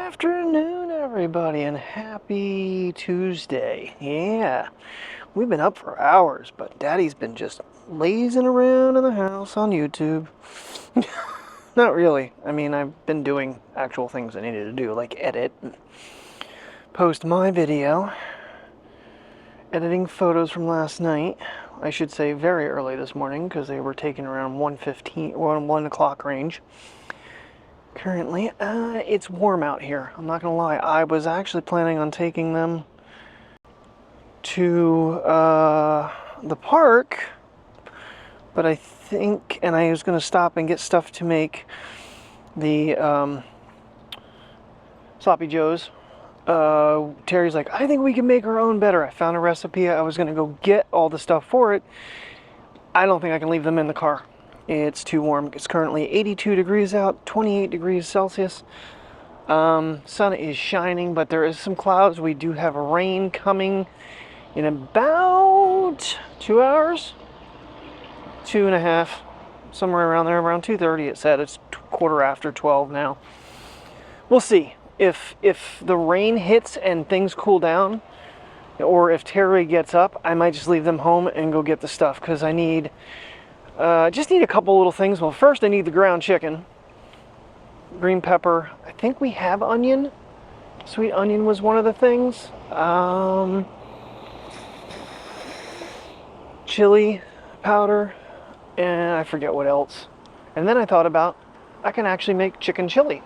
afternoon, everybody, and happy Tuesday. Yeah, we've been up for hours, but Daddy's been just lazing around in the house on YouTube. Not really. I mean, I've been doing actual things I needed to do, like edit and post my video. Editing photos from last night. I should say very early this morning, because they were taken around 1:15 or 1 o'clock range. Currently, it's warm out here. I'm not gonna lie. I was actually planning on taking them to the park, but I think, and I was gonna stop and get stuff to make the sloppy joes. Terry's like, I think we can make our own better. I found a recipe. I was gonna go get all the stuff for it. I don't think I can leave them in the car. It's too warm. It's currently 82 degrees out, 28 degrees Celsius. Sun is shining, but there is some clouds. We do have rain coming in about 2 hours, 2.5, somewhere around there, around 2:30 it said. It's quarter after 12 now. We'll see if the rain hits and things cool down, or if Terry gets up, I might just leave them home and go get the stuff, because I need just need a couple little things. Well, first I need the ground chicken, green pepper. I think we have onion. Sweet onion was one of the things. Chili powder, and I forget what else. And then I thought about, I can actually make chicken chili.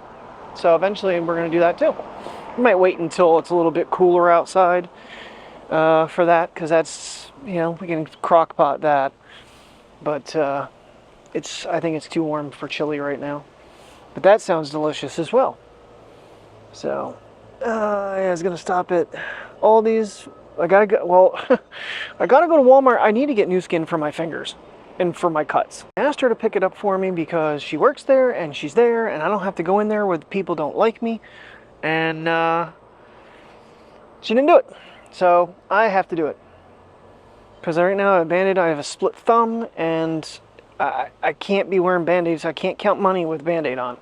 So eventually we're going to do that too. We might wait until it's a little bit cooler outside for that, because that's, you know, we can crock pot that. But I think it's too warm for chili right now. But that sounds delicious as well. So, I was gonna stop at Aldi's. I gotta go to Walmart. I need to get new skin for my fingers and for my cuts. I asked her to pick it up for me because she works there and she's there, and I don't have to go in there where people don't like me. And she didn't do it, so I have to do it. Because right now I have a Band-Aid, I have a split thumb, and I can't be wearing Band-Aids. I can't count money with Band-Aid on.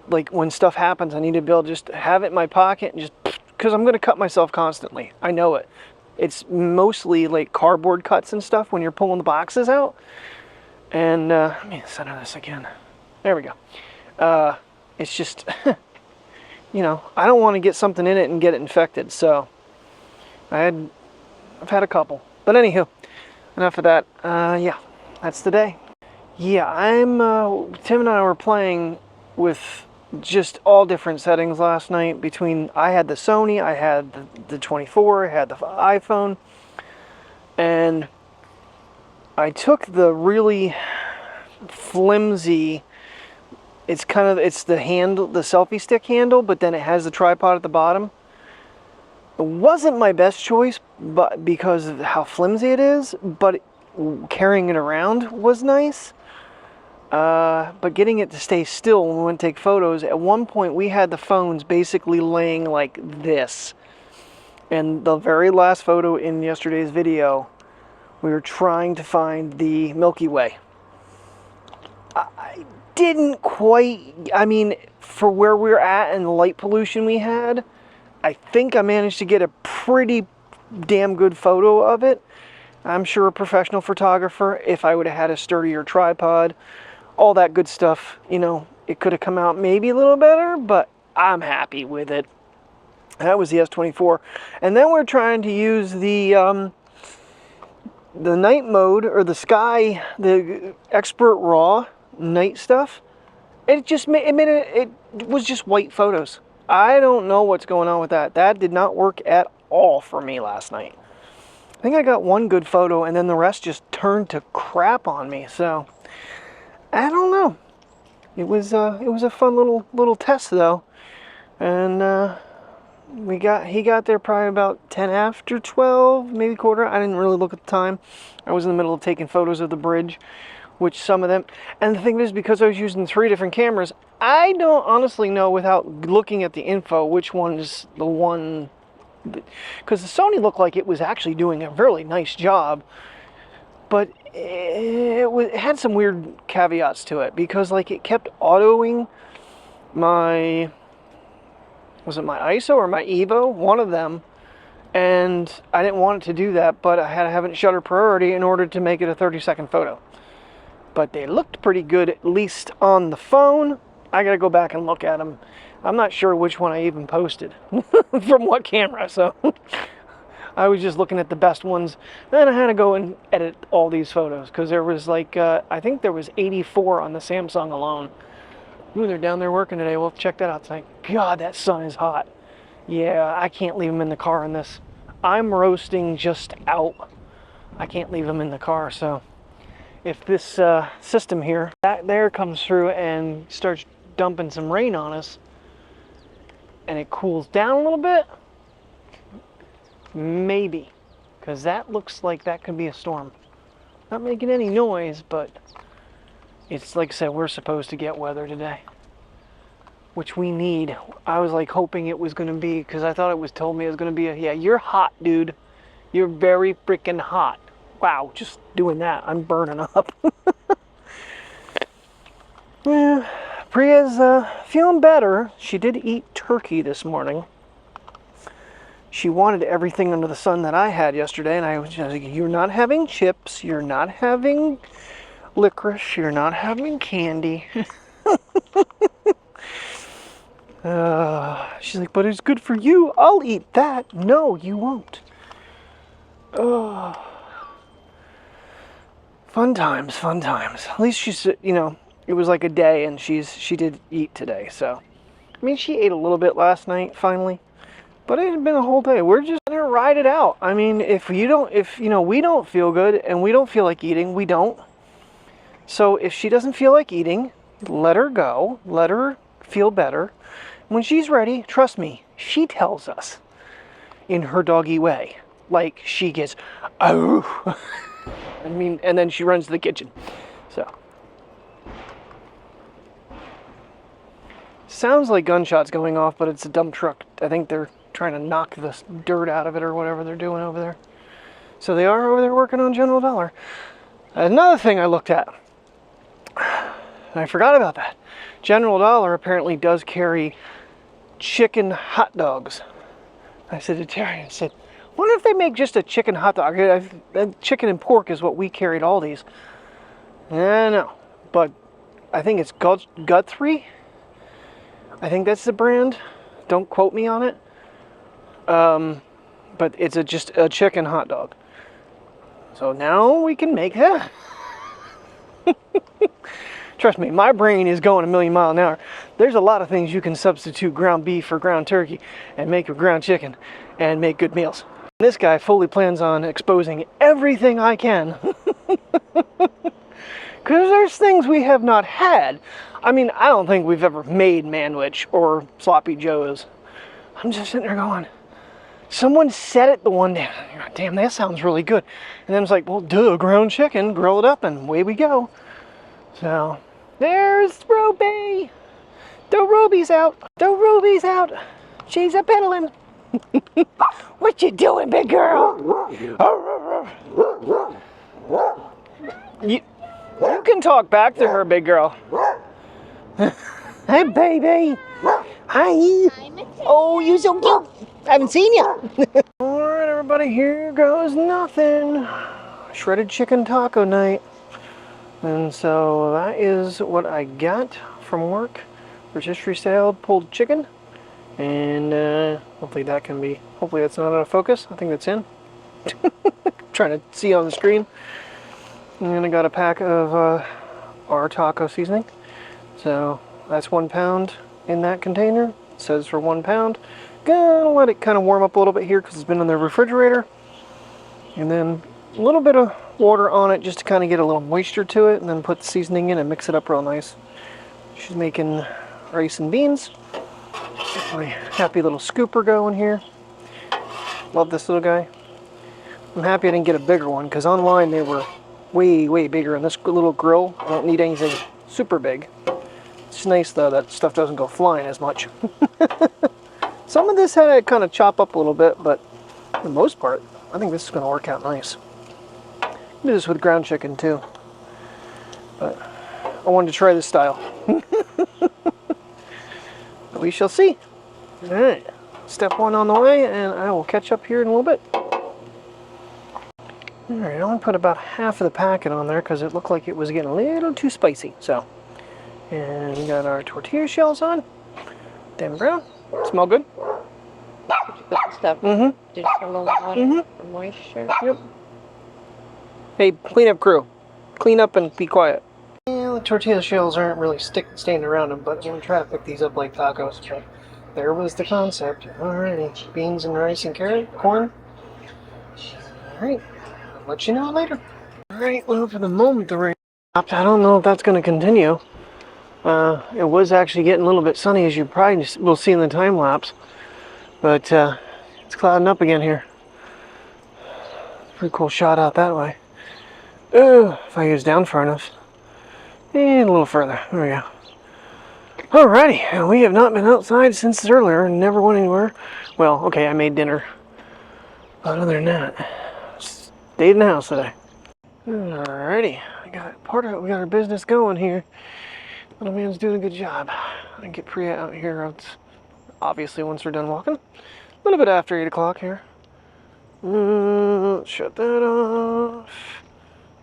Like, when stuff happens, I need to be able to just have it in my pocket and just, because I'm going to cut myself constantly. I know it. It's mostly like cardboard cuts and stuff when you're pulling the boxes out. And, let me center this again. There we go. It's just, you know, I don't want to get something in it and get it infected, so I've had a couple. But anywho, enough of that. Yeah, that's the day. Yeah, Tim and I were playing with just all different settings last night. I had the Sony, I had the 24, I had the iPhone, and I took the really flimsy, it's the handle, the selfie stick handle, but then it has the tripod at the bottom. It wasn't my best choice, but because of how flimsy it is, but carrying it around was nice. But getting it to stay still when we went to take photos, at one point we had the phones basically laying like this. And the very last photo in yesterday's video, we were trying to find the Milky Way. I didn't quite, I mean, for where we're at and the light pollution we had, I think I managed to get a pretty damn good photo of it. I'm sure a professional photographer, if I would have had a sturdier tripod, all that good stuff, you know, it could have come out maybe a little better, but I'm happy with it. That was the S24. And then we're trying to use the night mode, or the sky, the expert raw night stuff. It was just white photos. I don't know what's going on with that. That did not work at all for me last night. I think I got one good photo, and then the rest just turned to crap on me. So I don't know. It was a fun little test though, and he got there probably about 10 after 12, maybe quarter. I didn't really look at the time. I was in the middle of taking photos of the bridge, which some of them, and the thing is, because I was using 3 different cameras, I don't honestly know without looking at the info which one is the one, because the Sony looked like it was actually doing a really nice job, but it had some weird caveats to it, because like it kept autoing my was it my ISO or my Evo? One of them. And I didn't want it to do that, but I had to have it in shutter priority in order to make it a 30-second photo. But they looked pretty good, at least on the phone. I gotta go back and look at them. I'm not sure which one I even posted from what camera, so I was just looking at the best ones. Then I had to go and edit all these photos because there was like, I think there was 84 on the Samsung alone. Ooh, they're down there working today. We'll check that out tonight. God, that sun is hot. Yeah, I can't leave them in the car in this. I'm roasting just out. I can't leave them in the car, so if this system here, that there comes through and starts dumping some rain on us, and it cools down a little bit, maybe, because that looks like that could be a storm. Not making any noise, but it's like I said, we're supposed to get weather today, which we need. I was like hoping it was going to be, because I thought it was told me it was going to be a, yeah, you're hot, dude. You're very freaking hot. Wow, just doing that, I'm burning up. Yeah, Priya's feeling better. She did eat turkey this morning. She wanted everything under the sun that I had yesterday, and I was just like, you're not having chips, you're not having licorice, you're not having candy. She's like, but it's good for you. I'll eat that. No, you won't. Fun times, fun times. At least she's, you know, it was like a day, and she did eat today. So, I mean, she ate a little bit last night, finally, but it had been a whole day. We're just gonna ride it out. I mean, if you know, we don't feel good and we don't feel like eating, we don't. So if she doesn't feel like eating, let her go. Let her feel better. When she's ready, trust me, she tells us in her doggy way. Like she gets, oh. I mean, and then she runs to the kitchen. So. Sounds like gunshots going off, but it's a dump truck. I think they're trying to knock the dirt out of it or whatever they're doing over there. So they are over there working on General Dollar. Another thing I looked at, and I forgot about that. General Dollar apparently does carry chicken hot dogs. I said to Terry, I said, wonder if they make just a chicken hot dog. Chicken and pork is what we carry at Aldi's. No, but I think it's Guthrie. I think that's the brand. Don't quote me on it. But it's just a chicken hot dog. So now we can make that. Trust me, my brain is going a million miles an hour. There's a lot of things you can substitute ground beef for ground turkey and make a ground chicken and make good meals. This guy fully plans on exposing everything I can. Because there's things we have not had. I mean, I don't think we've ever made Manwich or Sloppy Joe's. I'm just sitting there going, someone said it the one day. Damn, that sounds really good. And then it's like, well, duh, ground chicken, grill it up, and away we go. So, there's Ruby. The Ruby's out. The Ruby's out. She's a peddling. What you doing, big girl? You can talk back to her, big girl. Hey, baby. Hi. Oh, you so cute. I haven't seen you. All right, everybody, here goes nothing. Shredded chicken taco night. And so that is what I got from work. Rotisserie style pulled chicken. And hopefully that can be, hopefully that's not out of focus. I think that's in. Trying to see on the screen. And then I got a pack of our taco seasoning. So that's 1 pound in that container. It says for 1 pound. Gonna let it kind of warm up a little bit here because it's been in the refrigerator. And then a little bit of water on it just to kind of get a little moisture to it, and then put the seasoning in and mix it up real nice. She's making rice and beans. Get my happy little scooper going here. Love this little guy. I'm happy I didn't get a bigger one because online they were way bigger, and this little grill, I don't need anything super big. It's nice though that stuff doesn't go flying as much. Some of this had to kind of chop up a little bit, but for the most part, I think this is going to work out nice. Do this with ground chicken too, but I wanted to try this style. We shall see. All right, step one on the way, and I will catch up here in a little bit. All right, I only put about half of the packet on there because it looked like it was getting a little too spicy. So, and we got our tortilla shells on. Dim brown. Smell good. Did you put the stuff? Mm-hmm. Did you put a little water for moisture? Yep. Hey, cleanup crew. Clean up and be quiet. Yeah, the tortilla shells aren't really staying around them, but I'm going to try to pick these up like tacos. But there was the concept. Alrighty. Beans and rice and carrot, corn. Alright. I'll let you know later. Alright, well, for the moment, the rain stopped. I don't know if that's going to continue. It was actually getting a little bit sunny, as you probably will see in the time lapse. But it's clouding up again here. Pretty cool shot out that way. If I use down far enough. And a little further. There we go. Alrighty, and we have not been outside since earlier and never went anywhere. Well, okay, I made dinner. But other than that, stayed in the house today. Alrighty, we got our business going here. Little man's doing a good job. I get Priya out here. Obviously, once we're done walking. A little bit after 8 o'clock here. Shut that off.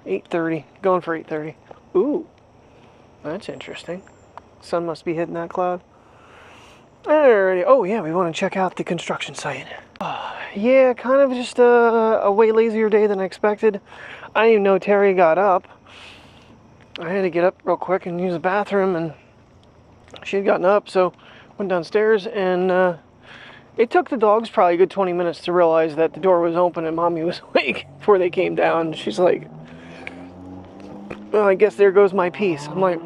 8:30. Going for 8:30. Ooh, that's interesting. Sun must be hitting that cloud. Alrighty. Oh yeah, we want to check out the construction site. Yeah, kind of just a way lazier day than I expected. I didn't even know Terry got up. I had to get up real quick and use the bathroom, and she had gotten up, so went downstairs, and it took the dogs probably a good 20 minutes to realize that the door was open and Mommy was awake before they came down. She's like, well, I guess there goes my piece. I'm like,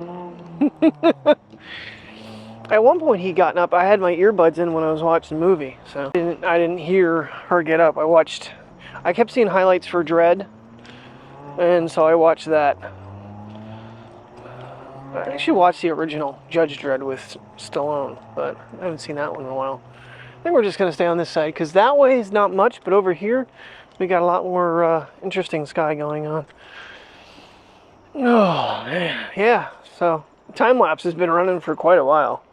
at one point he'd gotten up. I had my earbuds in when I was watching the movie, so I didn't hear her get up. I kept seeing highlights for Dread, and so I watched that. I actually watched the original Judge Dredd with Stallone, but I haven't seen that one in a while. I think we're just going to stay on this side, because that way is not much, but over here, we got a lot more interesting sky going on. Oh, man. Yeah, so time-lapse has been running for quite a while.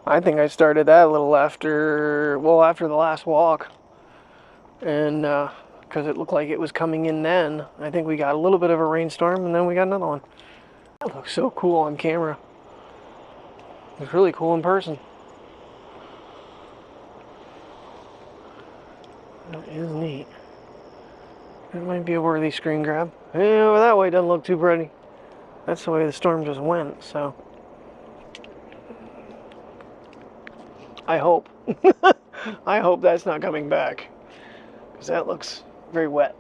I think I started that a little after the last walk. And, because it looked like it was coming in then. I think we got a little bit of a rainstorm, and then we got another one. That looks so cool on camera. It's really cool in person. That is neat. It might be a worthy screen grab. Yeah, well, that way doesn't look too pretty. That's the way the storm just went, so. I hope. I hope that's not coming back, because that looks very wet.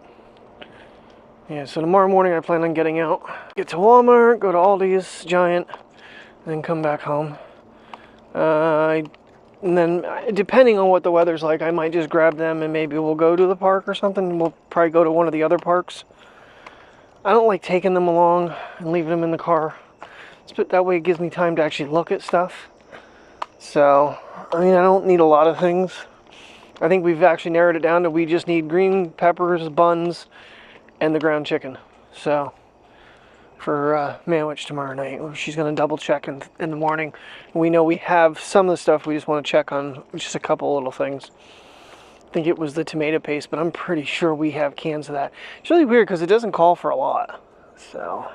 Yeah, so tomorrow morning I plan on getting out. Get to Walmart, go to Aldi's, Giant, and then come back home. And then, depending on what the weather's like, I might just grab them and maybe we'll go to the park or something. We'll probably go to one of the other parks. I don't like taking them along and leaving them in the car. That way it gives me time to actually look at stuff. So, I mean, I don't need a lot of things. I think we've actually narrowed it down to we just need green peppers, buns, and the ground chicken. So, for Manwich tomorrow night, she's going to double check in the morning. We know we have some of the stuff we just want to check on, just a couple little things. I think it was the tomato paste, but I'm pretty sure we have cans of that. It's really weird because it doesn't call for a lot. So,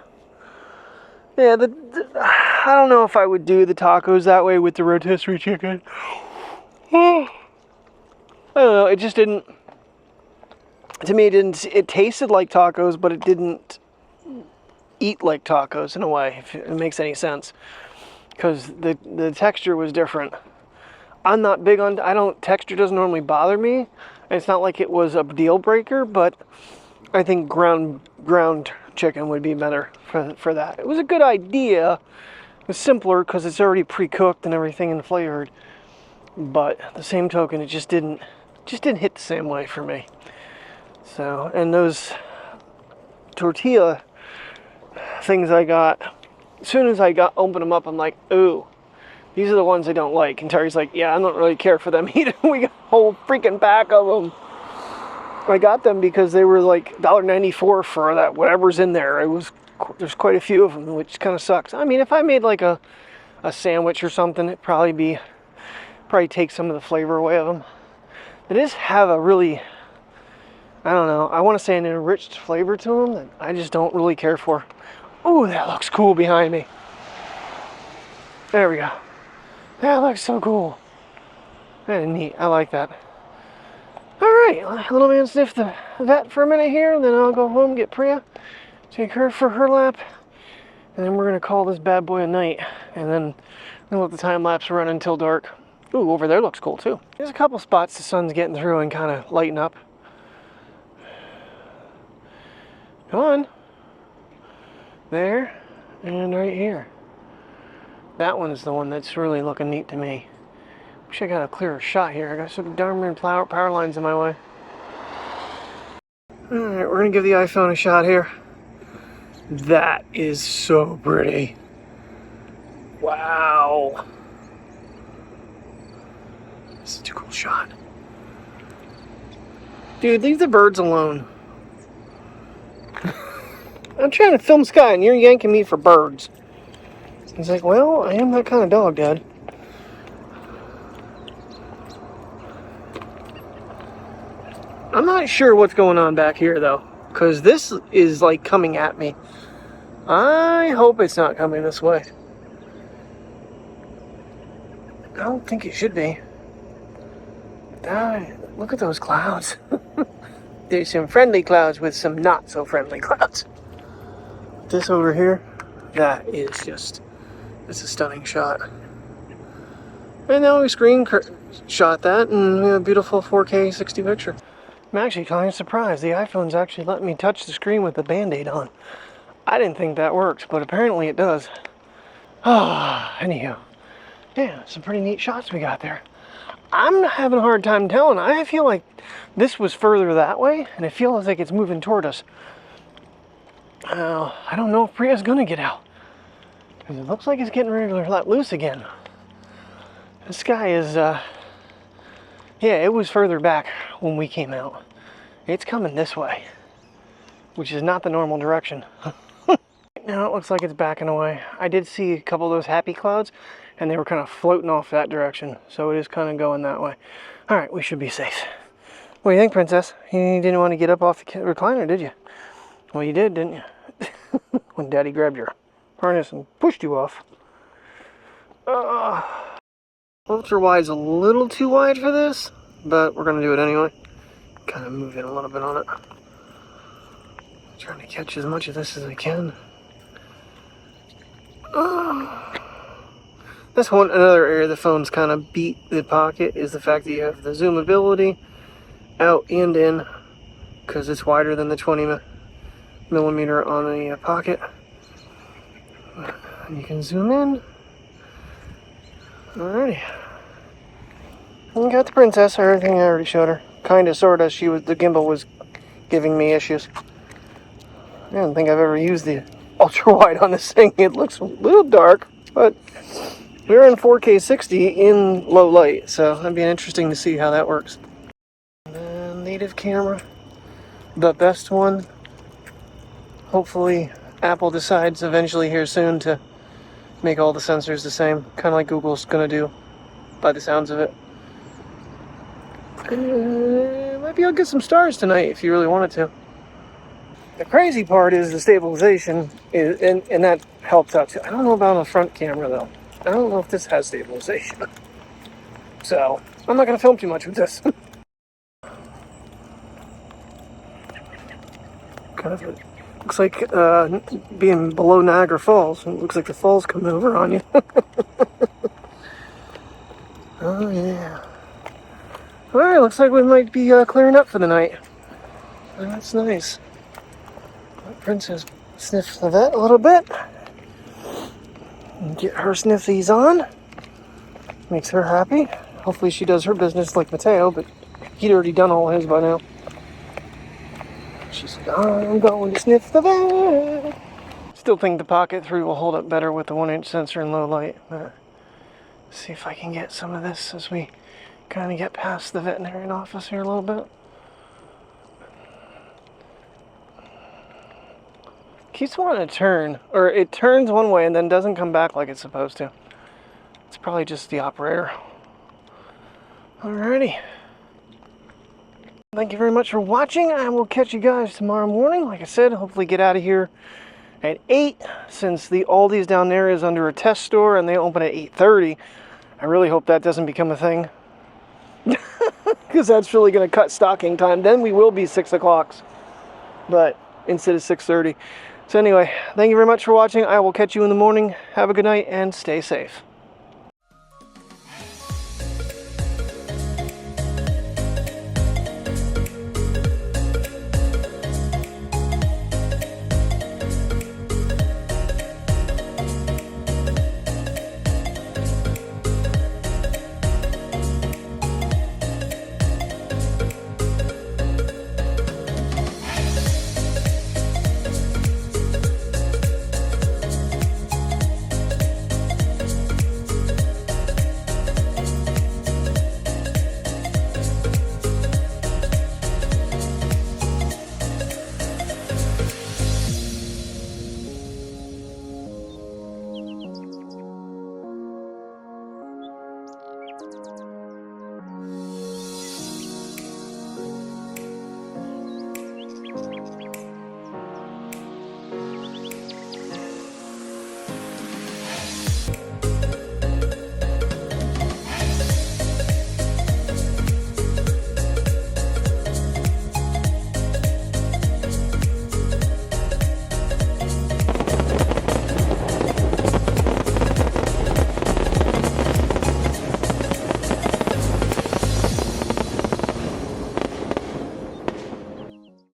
yeah, I don't know if I would do the tacos that way with the rotisserie chicken. I don't know, it just didn't, to me it tasted like tacos, but it didn't eat like tacos in a way, if it makes any sense, because the texture was different. I'm not big on, texture doesn't normally bother me. It's not like it was a deal breaker, but I think ground chicken would be better for that. It was a good idea. It was simpler because it's already pre-cooked and everything and flavored. But the same token, it just didn't hit the same way for me. So, and those tortilla things I got, as soon as I opened them up, I'm like, ooh, these are the ones I don't like. And Terry's like, yeah, I don't really care for them either. We got a whole freaking pack of them. I got them because they were like $1.94 for that whatever's in there. There's quite a few of them, which kind of sucks. I mean, if I made like a sandwich or something, it'd probably probably take some of the flavor away of them. They just have a really, I don't know, I want to say an enriched flavor to them that I just don't really care for. Ooh, that looks cool behind me. There we go. That looks so cool. That is neat. I like that. Alright, little man sniff the vet for a minute here, and then I'll go home, get Priya, take her for her lap, and then we're going to call this bad boy a night, and then we'll let the time lapse run until dark. Ooh, over there looks cool too. There's a couple spots the sun's getting through and kind of lighten up. Come on. There, and right here. That one is the one that's really looking neat to me. Wish I got a clearer shot here. I got some darn power lines in my way. Alright, we're going to give the iPhone a shot here. That is so pretty. Wow. This is a cool shot. Dude, leave the birds alone. I'm trying to film Sky and you're yanking me for birds. He's like, well, I am that kind of dog, Dad. I'm not sure what's going on back here, though, because this is, like, coming at me. I hope it's not coming this way. I don't think it should be. Look at those clouds. There's some friendly clouds with some not so friendly clouds. This over here, that is just, it's a stunning shot. And now we screen shot that and we have a beautiful 4K 60 picture. I'm actually kind of surprised. The iPhone's actually letting me touch the screen with the Band-Aid on. I didn't think that worked, but apparently it does. Ah, anywho. Yeah, some pretty neat shots we got there. I'm having a hard time telling. I feel like this was further that way, and it feels like it's moving toward us. I don't know if Priya's gonna get out, because it looks like it's getting ready to let loose again. This guy is, yeah, it was further back when we came out. It's coming this way, which is not the normal direction. Now it looks like it's backing away. I did see a couple of those happy clouds, and they were kind of floating off that direction, so it is kind of going that way. All right, we should be safe. What do you think, Princess? You didn't want to get up off the recliner, did you? Well, you did, didn't you? When Daddy grabbed your harness and pushed you off. Ultra wide's a little too wide for this, but we're going to do it anyway. Kind of move in a little bit on it. Trying to catch as much of this as I can. That's another area the phone's kind of beat the Pocket, is the fact that you have the zoomability out and in, because it's wider than the 20 millimeter on the Pocket. You can zoom in. Alrighty. And got the Princess. Everything I already showed her. Kinda, sorta. The gimbal was giving me issues. I don't think I've ever used the ultra wide on this thing. It looks a little dark, but we're in 4K 60 in low light, so that'd be interesting to see how that works. The native camera, the best one. Hopefully Apple decides eventually here soon to make all the sensors the same, kind of like Google's gonna do, by the sounds of it. Might be able to get some stars tonight if you really wanted to. The crazy part is the stabilization, and that helps out too. I don't know about a front camera though. I don't know if this has stabilization. So, I'm not going to film too much with this. Kind of looks like being below Niagara Falls. It looks like the falls coming over on you. Oh yeah. Alright, looks like we might be clearing up for the night. That's nice. Let Princess sniff the vet a little bit. And get her sniffies on. Makes her happy. Hopefully she does her business like Mateo, but he'd already done all his by now. She said, I'm going to sniff the vet. Still think the Pocket 3 will hold up better with the 1-inch sensor in low light. But see if I can get some of this as we kind of get past the veterinarian office here a little bit. Keeps wanting to turn, or it turns one way and then doesn't come back like it's supposed to. It's probably just the operator. Alrighty. Thank you very much for watching. I will catch you guys tomorrow morning. Like I said, hopefully get out of here at 8, since the Aldi's down there is under a test store and they open at 8:30. I really hope that doesn't become a thing, because that's really going to cut stocking time. Then we will be 6 o'clocks, but instead of 6:30. So anyway, thank you very much for watching. I will catch you in the morning. Have a good night and stay safe.